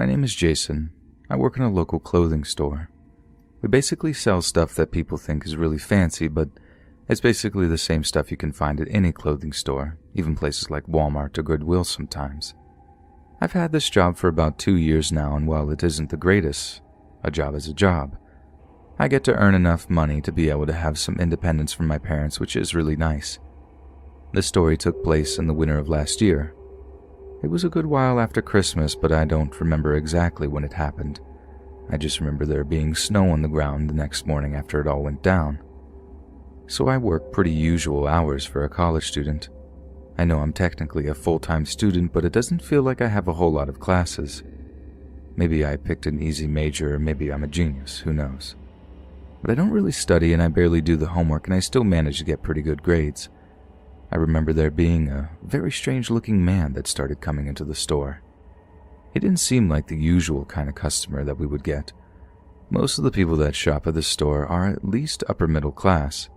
My name is Jason. I work in a local clothing store. We basically sell stuff that people think is really fancy, but it's basically the same stuff you can find at any clothing store, even places like Walmart or Goodwill sometimes. I've had this job for about 2 years now, and while it isn't the greatest, a job is a job. I get to earn enough money to be able to have some independence from my parents, which is really nice. This story took place in the winter of last year. It was a good while after Christmas, but I don't remember exactly when it happened. I just remember there being snow on the ground the next morning after it all went down. So I work pretty usual hours for a college student. I know I'm technically a full-time student, but it doesn't feel like I have a whole lot of classes. Maybe I picked an easy major, or maybe I'm a genius, who knows. But I don't really study and I barely do the homework, and I still manage to get pretty good grades. I remember there being a very strange-looking man that started coming into the store. He didn't seem like the usual kind of customer that we would get. Most of the people that shop at the store are at least upper middle class.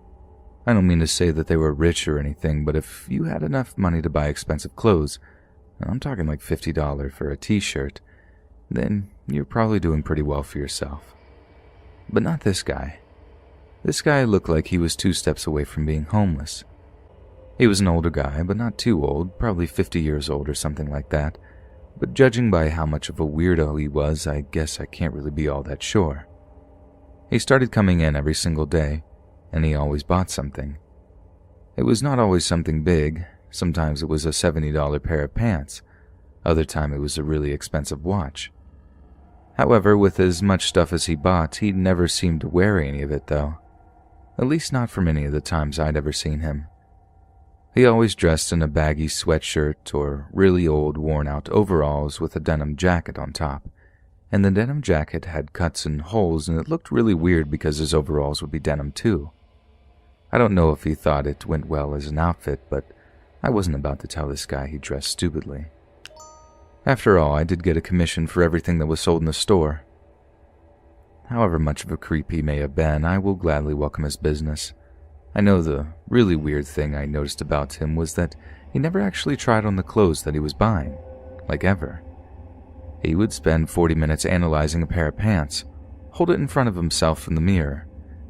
I don't mean to say that they were rich or anything, but if you had enough money to buy expensive clothes, I'm talking like $50 for a t-shirt, then you're probably doing pretty well for yourself. But not this guy. This guy looked like he was 2 steps away from being homeless. He was an older guy, but not too old, probably 50 years old or something like that. But judging by how much of a weirdo he was, I guess I can't really be all that sure. He started coming in every single day, and he always bought something. It was not always something big. Sometimes it was a $70 pair of pants. Other time it was a really expensive watch. However, with as much stuff as he bought, he never seemed to wear any of it though. At least not from any of the times I'd ever seen him. He always dressed in a baggy sweatshirt or really old worn-out overalls with a denim jacket on top, and the denim jacket had cuts and holes, and it looked really weird because his overalls would be denim too. I don't know if he thought it went well as an outfit, but I wasn't about to tell this guy he dressed stupidly. After all, I did get a commission for everything that was sold in the store. However much of a creep he may have been, I will gladly welcome his business. I know the really weird thing I noticed about him was that he never actually tried on the clothes that he was buying, like ever. He would spend 40 minutes analyzing a pair of pants, hold it in front of himself in the mirror,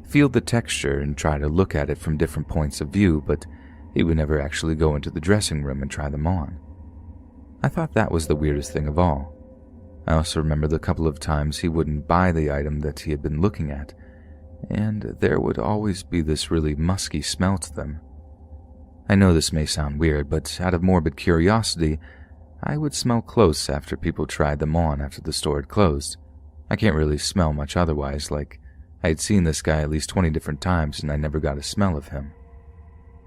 feel the texture and try to look at it from different points of view, but he would never actually go into the dressing room and try them on. I thought that was the weirdest thing of all. I also remember the couple of times he wouldn't buy the item that he had been looking at, and there would always be this really musky smell to them. I know this may sound weird, but out of morbid curiosity, I would smell clothes after people tried them on after the store had closed. I can't really smell much otherwise, like I had seen this guy at least 20 different times and I never got a smell of him.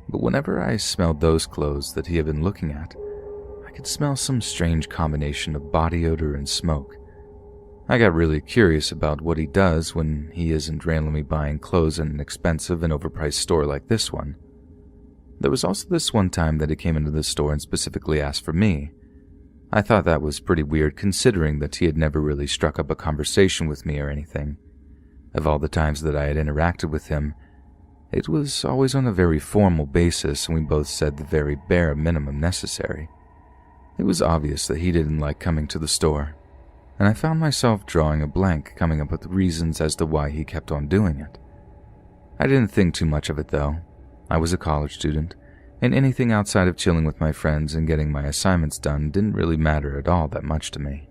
But whenever I smelled those clothes that he had been looking at, I could smell some strange combination of body odor and smoke. I got really curious about what he does when he isn't randomly buying clothes in an expensive and overpriced store like this one. There was also this one time that he came into the store and specifically asked for me. I thought that was pretty weird considering that he had never really struck up a conversation with me or anything. Of all the times that I had interacted with him, it was always on a very formal basis and we both said the very bare minimum necessary. It was obvious that he didn't like coming to the store, and I found myself drawing a blank, coming up with reasons as to why he kept on doing it. I didn't think too much of it though. I was a college student, and anything outside of chilling with my friends and getting my assignments done didn't really matter at all that much to me.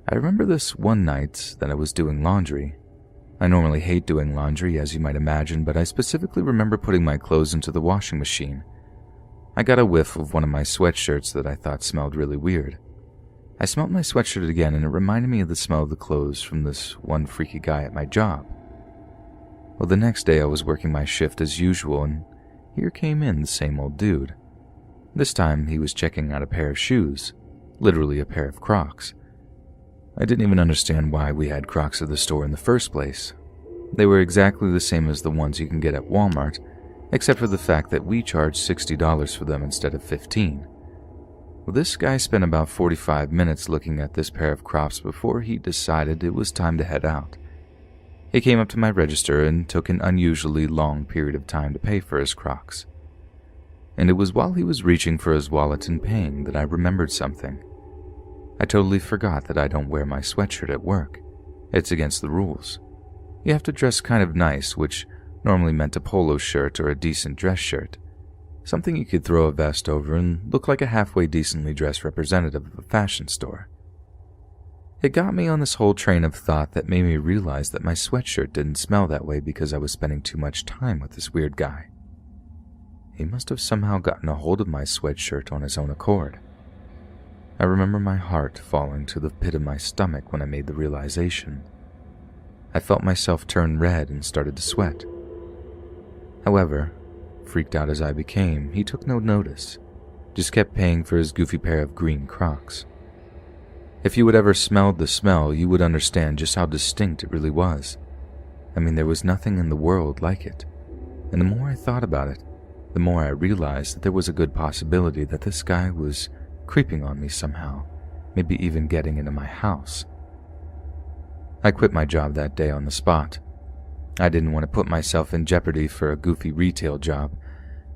I remember this one night that I was doing laundry. I normally hate doing laundry, as you might imagine, but I specifically remember putting my clothes into the washing machine. I got a whiff of one of my sweatshirts that I thought smelled really weird. I smelled my sweatshirt again, and it reminded me of the smell of the clothes from this one freaky guy at my job. Well, the next day I was working my shift as usual, and here came in the same old dude. This time he was checking out a pair of shoes, literally a pair of Crocs. I didn't even understand why we had Crocs at the store in the first place. They were exactly the same as the ones you can get at Walmart, except for the fact that we charged $60 for them instead of $15. Well, this guy spent about 45 minutes looking at this pair of Crocs before he decided it was time to head out. He came up to my register and took an unusually long period of time to pay for his Crocs. And it was while he was reaching for his wallet and paying that I remembered something. I totally forgot that I don't wear my sweatshirt at work. It's against the rules. You have to dress kind of nice, which normally meant a polo shirt or a decent dress shirt. Something you could throw a vest over and look like a halfway decently dressed representative of a fashion store. It got me on this whole train of thought that made me realize that my sweatshirt didn't smell that way because I was spending too much time with this weird guy. He must have somehow gotten a hold of my sweatshirt on his own accord. I remember my heart falling to the pit of my stomach when I made the realization. I felt myself turn red and started to sweat. However, freaked out as I became, he took no notice, just kept paying for his goofy pair of green Crocs. If you had ever smelled the smell, you would understand just how distinct it really was. I mean, there was nothing in the world like it. And the more I thought about it, the more I realized that there was a good possibility that this guy was creeping on me somehow, maybe even getting into my house. I quit my job that day on the spot. I didn't want to put myself in jeopardy for a goofy retail job,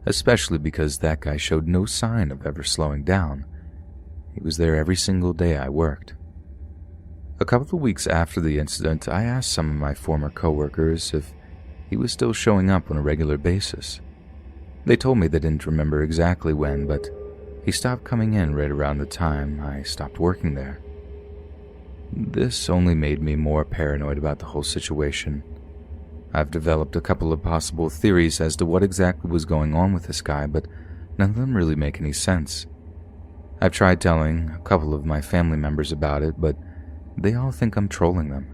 especially because that guy showed no sign of ever slowing down. He was there every single day I worked. A couple of weeks after the incident, I asked some of my former coworkers if he was still showing up on a regular basis. They told me they didn't remember exactly when, but he stopped coming in right around the time I stopped working there. This only made me more paranoid about the whole situation. I've developed a couple of possible theories as to what exactly was going on with this guy, but none of them really make any sense. I've tried telling a couple of my family members about it, but they all think I'm trolling them.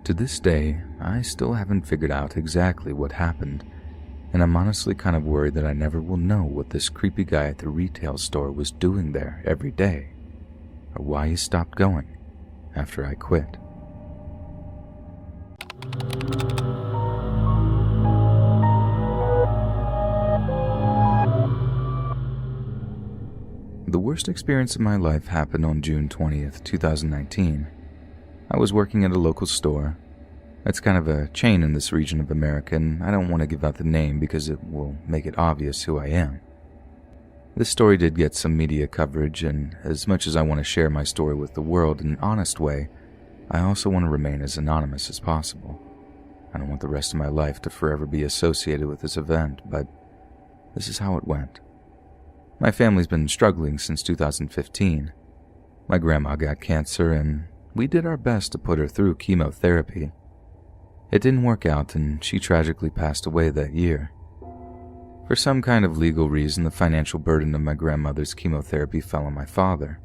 To this day, I still haven't figured out exactly what happened, and I'm honestly kind of worried that I never will know what this creepy guy at the retail store was doing there every day, or why he stopped going after I quit. The worst experience of my life happened on June 20th, 2019. I was working at a local store. It's kind of a chain in this region of America, and I don't want to give out the name because it will make it obvious who I am. This story did get some media coverage, and as much as I want to share my story with the world in an honest way, I also want to remain as anonymous as possible. I don't want the rest of my life to forever be associated with this event, but this is how it went. My family's been struggling since 2015. My grandma got cancer, and we did our best to put her through chemotherapy. It didn't work out, and she tragically passed away that year. For some kind of legal reason, the financial burden of my grandmother's chemotherapy fell on my father.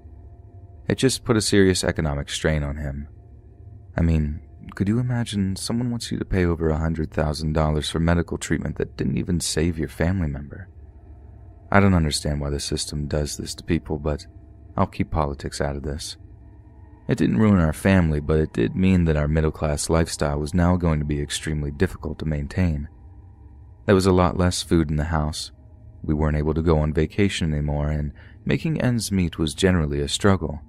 It just put a serious economic strain on him. I mean, could you imagine someone wants you to pay over $100,000 for medical treatment that didn't even save your family member? I don't understand why the system does this to people, but I'll keep politics out of this. It didn't ruin our family, but it did mean that our middle-class lifestyle was now going to be extremely difficult to maintain. There was a lot less food in the house. We weren't able to go on vacation anymore, and making ends meet was generally a struggle.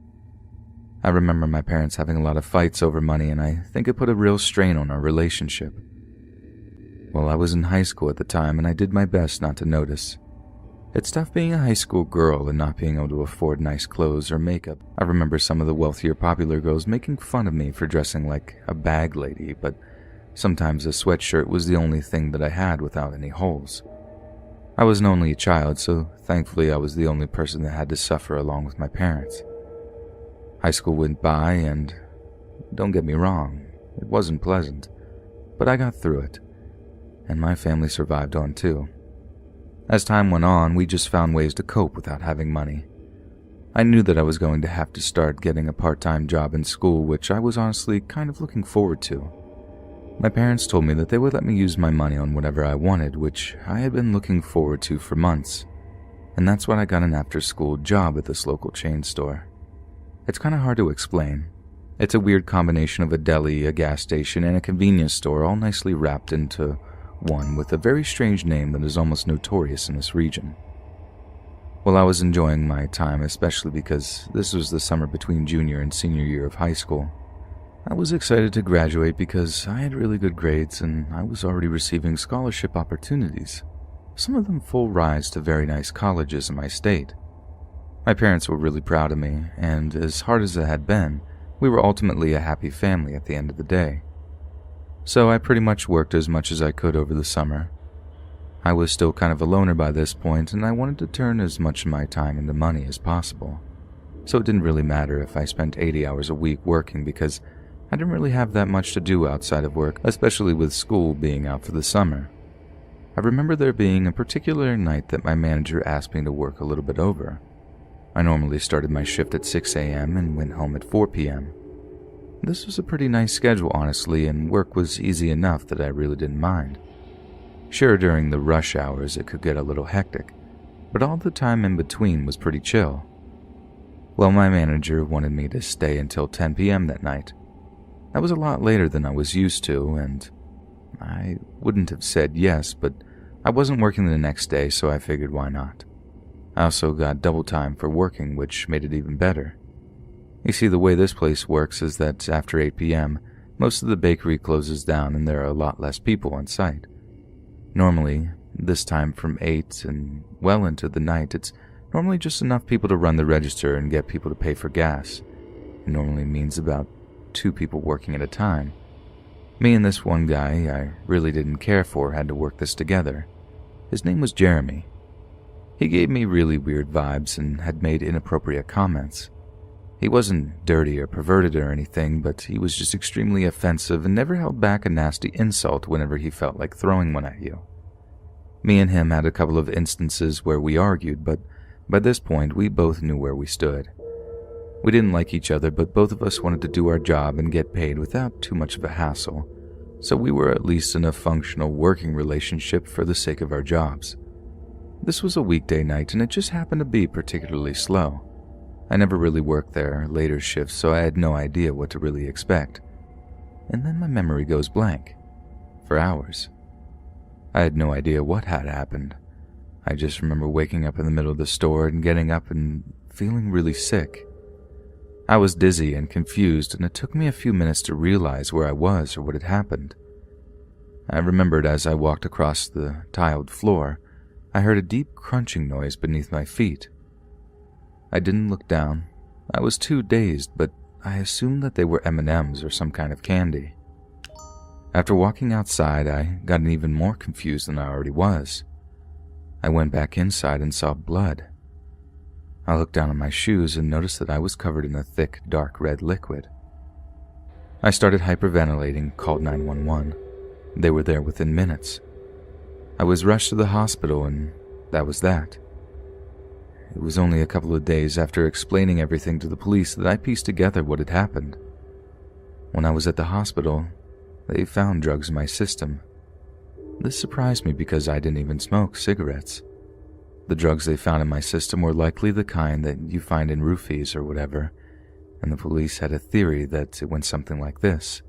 I remember my parents having a lot of fights over money, and I think it put a real strain on our relationship. Well, I was in high school at the time, and I did my best not to notice. It's tough being a high school girl and not being able to afford nice clothes or makeup. I remember some of the wealthier popular girls making fun of me for dressing like a bag lady, but sometimes a sweatshirt was the only thing that I had without any holes. I was an only child, so thankfully I was the only person that had to suffer along with my parents. High school went by, and don't get me wrong, it wasn't pleasant, but I got through it, and my family survived on too. As time went on, we just found ways to cope without having money. I knew that I was going to have to start getting a part-time job in school, which I was honestly kind of looking forward to. My parents told me that they would let me use my money on whatever I wanted, which I had been looking forward to for months. And that's when I got an after-school job at this local chain store. It's kind of hard to explain. It's a weird combination of a deli, a gas station, and a convenience store all nicely wrapped into one with a very strange name that is almost notorious in this region. Well, I was enjoying my time, especially because this was the summer between junior and senior year of high school. I was excited to graduate because I had really good grades and I was already receiving scholarship opportunities, some of them full rides to very nice colleges in my state. My parents were really proud of me, and as hard as it had been, we were ultimately a happy family at the end of the day. So I pretty much worked as much as I could over the summer. I was still kind of a loner by this point, and I wanted to turn as much of my time into money as possible. So it didn't really matter if I spent 80 hours a week working because I didn't really have that much to do outside of work, especially with school being out for the summer. I remember there being a particular night that my manager asked me to work a little bit over. I normally started my shift at 6 a.m. and went home at 4 p.m. This was a pretty nice schedule, honestly, and work was easy enough that I really didn't mind. Sure, during the rush hours it could get a little hectic, but all the time in between was pretty chill. Well, my manager wanted me to stay until 10 p.m. that night. That was a lot later than I was used to, and I wouldn't have said yes, but I wasn't working the next day, so I figured why not. I also got double time for working, which made it even better. You see, the way this place works is that after 8 p.m., most of the bakery closes down and there are a lot less people on site. Normally, this time from 8 and well into the night, it's normally just enough people to run the register and get people to pay for gas. It normally means about 2 people working at a time. Me and this one guy I really didn't care for had to work this together. His name was Jeremy. He gave me really weird vibes and had made inappropriate comments. He wasn't dirty or perverted or anything, but he was just extremely offensive and never held back a nasty insult whenever he felt like throwing one at you. Me and him had a couple of instances where we argued, but by this point we both knew where we stood. We didn't like each other, but both of us wanted to do our job and get paid without too much of a hassle, so we were at least in a functional working relationship for the sake of our jobs. This was a weekday night and it just happened to be particularly slow. I never really worked there later shifts, so I had no idea what to really expect. And then my memory goes blank. For hours. I had no idea what had happened. I just remember waking up in the middle of the store and getting up and feeling really sick. I was dizzy and confused, and it took me a few minutes to realize where I was or what had happened. I remembered as I walked across the tiled floor, I heard a deep crunching noise beneath my feet. I didn't look down. I was too dazed, but I assumed that they were M&Ms or some kind of candy. After walking outside, I got even more confused than I already was. I went back inside and saw blood. I looked down at my shoes and noticed that I was covered in a thick, dark red liquid. I started hyperventilating, called 911. They were there within minutes. I was rushed to the hospital, and that was that. It was only a couple of days after explaining everything to the police that I pieced together what had happened. When I was at the hospital, they found drugs in my system. This surprised me because I didn't even smoke cigarettes. The drugs they found in my system were likely the kind that you find in roofies or whatever, and the police had a theory that it went something like this.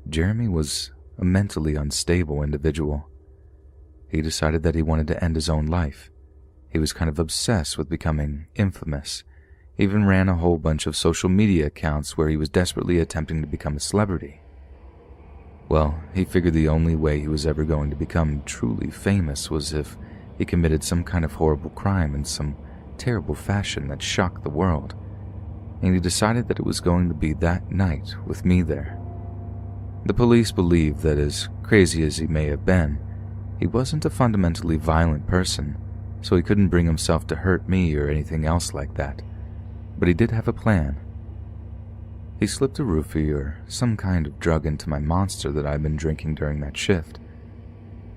Jeremy was a mentally unstable individual. He decided that he wanted to end his own life. He was kind of obsessed with becoming infamous. He even ran a whole bunch of social media accounts where he was desperately attempting to become a celebrity. Well, he figured the only way he was ever going to become truly famous was if he committed some kind of horrible crime in some terrible fashion that shocked the world. And he decided that it was going to be that night with me there. The police believed that as crazy as he may have been, he wasn't a fundamentally violent person, so he couldn't bring himself to hurt me or anything else like that. But he did have a plan. He slipped a roofie or some kind of drug into my monster that I'd been drinking during that shift.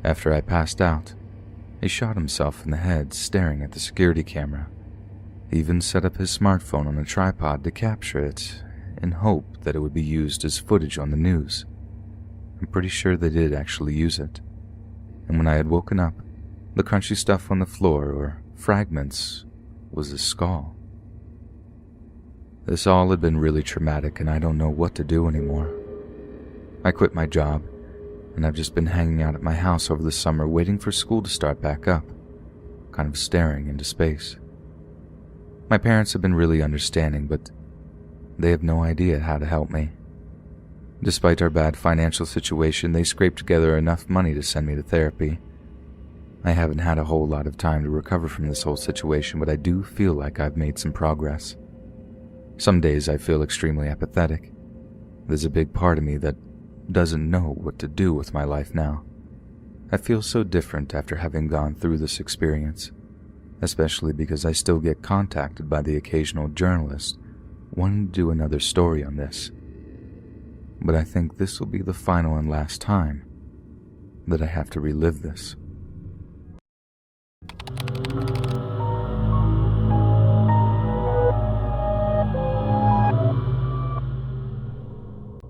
After I passed out, he shot himself in the head staring at the security camera. He even set up his smartphone on a tripod to capture it in hope that it would be used as footage on the news. I'm pretty sure they did actually use it. And when I had woken up, the crunchy stuff on the floor, or fragments, was a skull. This all had been really traumatic, and I don't know what to do anymore. I quit my job, and I've just been hanging out at my house over the summer waiting for school to start back up, kind of staring into space. My parents have been really understanding, but they have no idea how to help me. Despite our bad financial situation, they scraped together enough money to send me to therapy. I haven't had a whole lot of time to recover from this whole situation, but I do feel like I've made some progress. Some days I feel extremely apathetic. There's a big part of me that doesn't know what to do with my life now. I feel so different after having gone through this experience, especially because I still get contacted by the occasional journalist wanting to do another story on this. But I think this will be the final and last time that I have to relive this.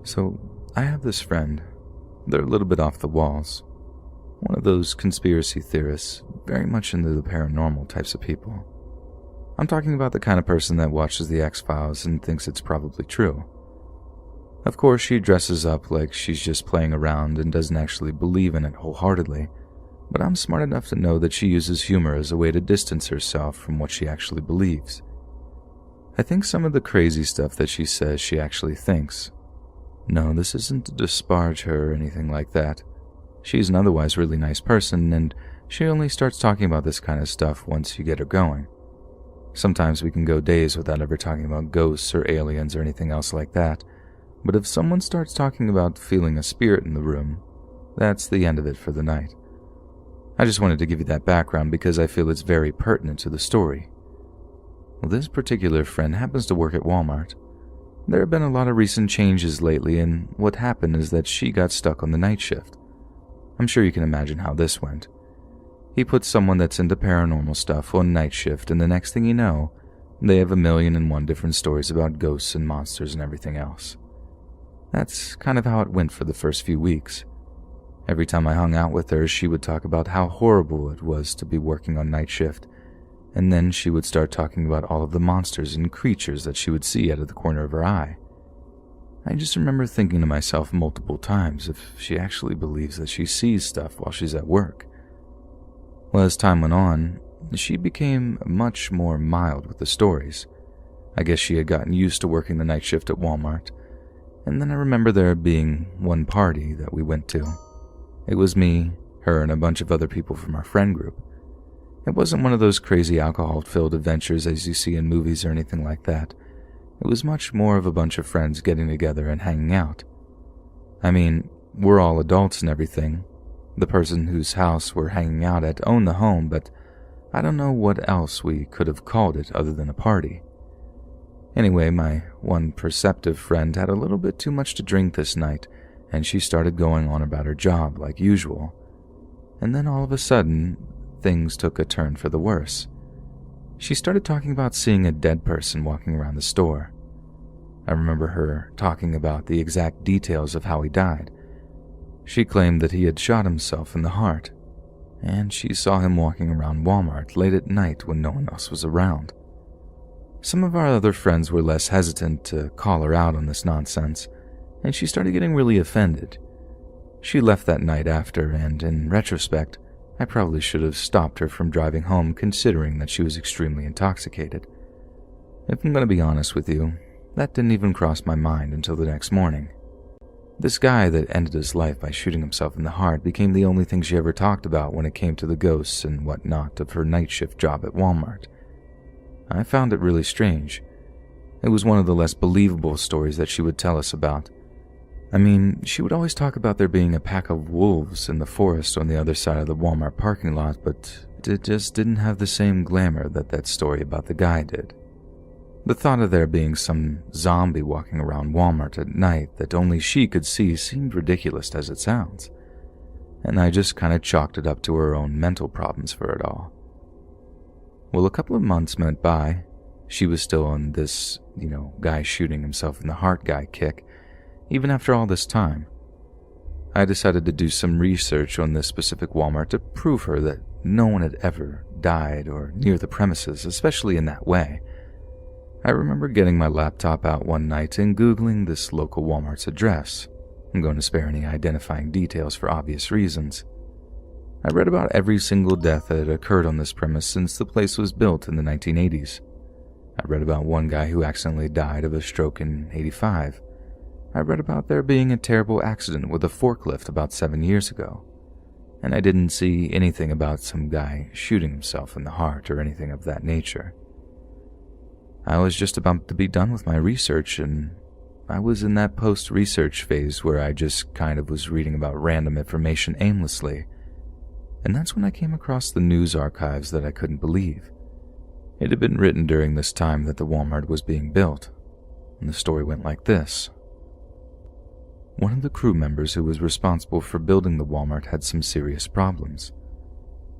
So, I have this friend. They're a little bit off the walls. One of those conspiracy theorists, very much into the paranormal types of people. I'm talking about the kind of person that watches the X-Files and thinks it's probably true. Of course, she dresses up like she's just playing around and doesn't actually believe in it wholeheartedly, but I'm smart enough to know that she uses humor as a way to distance herself from what she actually believes. I think some of the crazy stuff that she says she actually thinks. No, this isn't to disparage her or anything like that. She's an otherwise really nice person, and she only starts talking about this kind of stuff once you get her going. Sometimes we can go days without ever talking about ghosts or aliens or anything else like that, but if someone starts talking about feeling a spirit in the room, that's the end of it for the night. I just wanted to give you that background because I feel it's very pertinent to the story. Well, this particular friend happens to work at Walmart. There have been a lot of recent changes lately, and what happened is that she got stuck on the night shift. I'm sure you can imagine how this went. He put someone that's into paranormal stuff on night shift, and the next thing you know, they have 1,000,001 different stories about ghosts and monsters and everything else. That's kind of how it went for the first few weeks. Every time I hung out with her, she would talk about how horrible it was to be working on night shift, and then she would start talking about all of the monsters and creatures that she would see out of the corner of her eye. I just remember thinking to myself multiple times if she actually believes that she sees stuff while she's at work. Well, as time went on, she became much more mild with the stories. I guess she had gotten used to working the night shift at Walmart. And then I remember there being one party that we went to. It was me, her, and a bunch of other people from our friend group. It wasn't one of those crazy alcohol-filled adventures as you see in movies or anything like that. It was much more of a bunch of friends getting together and hanging out. I mean, we're all adults and everything. The person whose house we're hanging out at owned the home, but I don't know what else we could have called it other than a party. Anyway, my one perceptive friend had a little bit too much to drink this night, and she started going on about her job like usual. And then all of a sudden, things took a turn for the worse. She started talking about seeing a dead person walking around the store. I remember her talking about the exact details of how he died. She claimed that he had shot himself in the heart, and she saw him walking around Walmart late at night when no one else was around. Some of our other friends were less hesitant to call her out on this nonsense, and she started getting really offended. She left that night after, and in retrospect, I probably should have stopped her from driving home considering that she was extremely intoxicated. If I'm going to be honest with you, that didn't even cross my mind until the next morning. This guy that ended his life by shooting himself in the heart became the only thing she ever talked about when it came to the ghosts and whatnot of her night shift job at Walmart. I found it really strange. It was one of the less believable stories that she would tell us about. I mean, she would always talk about there being a pack of wolves in the forest on the other side of the Walmart parking lot, but it just didn't have the same glamour that story about the guy did. The thought of there being some zombie walking around Walmart at night that only she could see seemed ridiculous as it sounds, and I just kind of chalked it up to her own mental problems for it all. Well, a couple of months went by. She was still on this, guy shooting himself in the heart guy kick, even after all this time. I decided to do some research on this specific Walmart to prove her that no one had ever died or near the premises, especially in that way. I remember getting my laptop out one night and Googling this local Walmart's address. I'm going to spare any identifying details for obvious reasons. I read about every single death that had occurred on this premise since the place was built in the 1980s. I read about one guy who accidentally died of a stroke in '85. I read about there being a terrible accident with a forklift about 7 years ago. and I didn't see anything about some guy shooting himself in the heart or anything of that nature. I was just about to be done with my research, and I was in that post-research phase where I just kind of was reading about random information aimlessly, and that's when I came across the news archives that I couldn't believe. It had been written during this time that the Walmart was being built, and the story went like this. One of the crew members who was responsible for building the Walmart had some serious problems.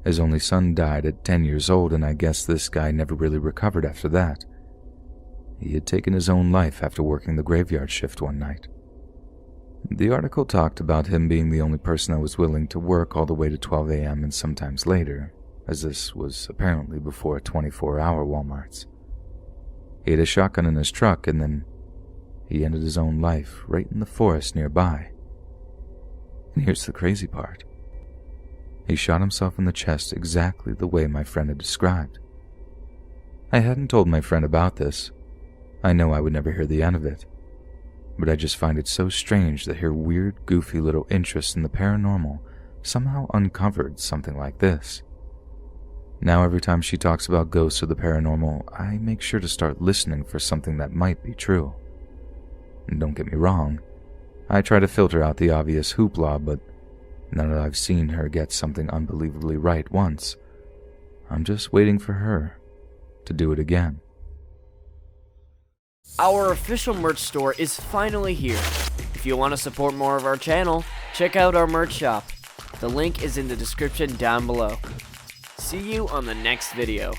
His only son died at 10 years old, and I guess this guy never really recovered after that. He had taken his own life after working the graveyard shift one night. The article talked about him being the only person that was willing to work all the way to 12 a.m. and sometimes later, as this was apparently before 24-hour Walmarts. He had a shotgun in his truck, and then he ended his own life right in the forest nearby. And here's the crazy part. He shot himself in the chest exactly the way my friend had described. I hadn't told my friend about this. I know I would never hear the end of it, but I just find it so strange that her weird, goofy little interest in the paranormal somehow uncovered something like this. Now every time she talks about ghosts or the paranormal, I make sure to start listening for something that might be true. And don't get me wrong, I try to filter out the obvious hoopla, but now that I've seen her get something unbelievably right once, I'm just waiting for her to do it again. Our official merch store is finally here. If you want to support more of our channel, check out our merch shop. The link is in the description down below. See you on the next video.